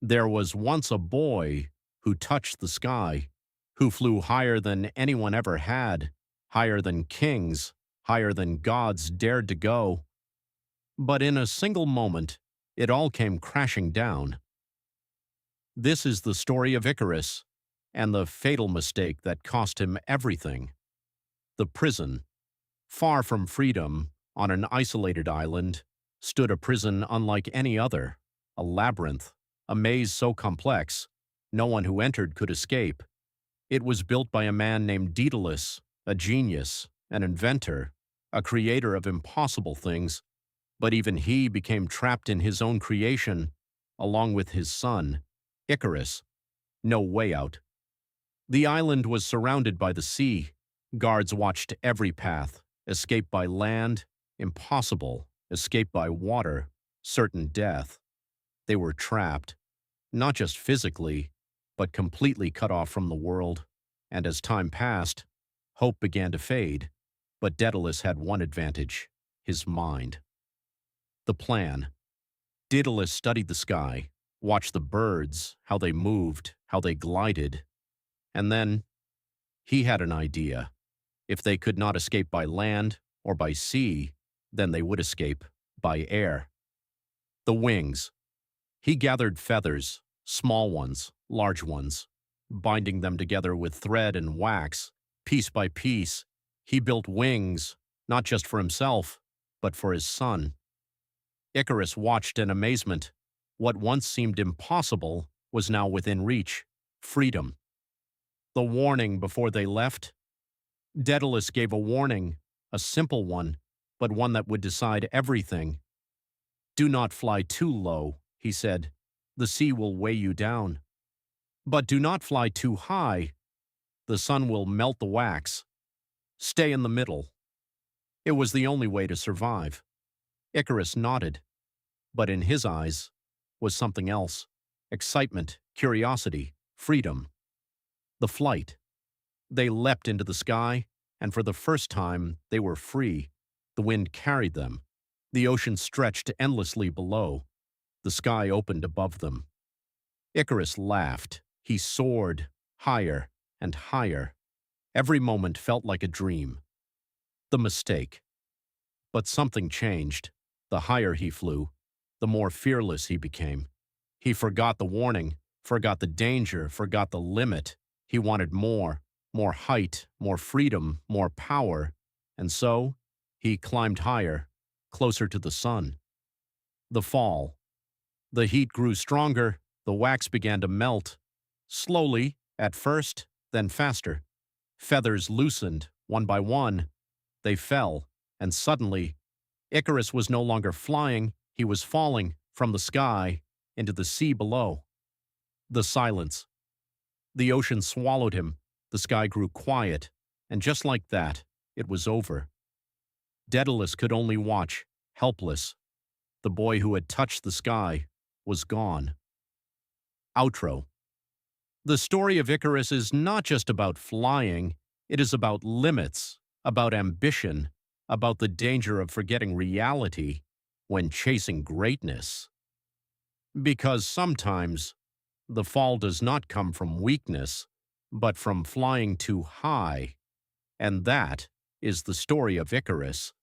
There was once a boy who touched the sky, who flew higher than anyone ever had, higher than kings, higher than gods dared to go. But in a single moment, it all came crashing down. This is the story of Icarus and the fatal mistake that cost him everything. The prison. Far from freedom, on an isolated island, stood a prison unlike any other, a labyrinth, a maze so complex, no one who entered could escape. It was built by a man named Daedalus, a genius, an inventor, a creator of impossible things, but even he became trapped in his own creation, along with his son, Icarus. No way out. The island was surrounded by the sea. Guards watched every path. Escape by land, impossible. Escape by water, certain death. They were trapped, not just physically, but completely cut off from the world. And as time passed, hope began to fade. But Daedalus had one advantage: his mind. The plan. Daedalus studied the sky, watched the birds, how they moved, how they glided. And then, he had an idea. If they could not escape by land or by sea, then they would escape by air. The wings. He gathered feathers, small ones, large ones, binding them together with thread and wax, piece by piece. He built wings, not just for himself, but for his son. Icarus watched in amazement. What once seemed impossible was now within reach: freedom. The warning before they left. Daedalus gave a warning, a simple one, but one that would decide everything. "Do not fly too low," he said. "The sea will weigh you down. But do not fly too high. The sun will melt the wax. Stay in the middle." It was the only way to survive. Icarus nodded, but in his eyes was something else: excitement, curiosity, freedom. The flight. They leapt into the sky, and for the first time they were free. The wind carried them. The ocean stretched endlessly below. The sky opened above them. Icarus laughed. He soared, higher and higher. Every moment felt like a dream. The mistake. But something changed. The higher he flew, the more fearless he became. He forgot the warning, forgot the danger, forgot the limit. He wanted more height, more freedom, more power. And so, he climbed higher, closer to the sun. The fall. The heat grew stronger. The wax began to melt. Slowly, at first, then faster. Feathers loosened, one by one. They fell, and suddenly, Icarus was no longer flying. He was falling from the sky into the sea below. The silence. The ocean swallowed him. The sky grew quiet, and just like that, it was over. Daedalus could only watch, helpless. The boy who had touched the sky was gone. Outro. The story of Icarus is not just about flying. It is about limits, about ambition, about the danger of forgetting reality when chasing greatness. Because sometimes, the fall does not come from weakness, but from flying too high. And that is the story of Icarus.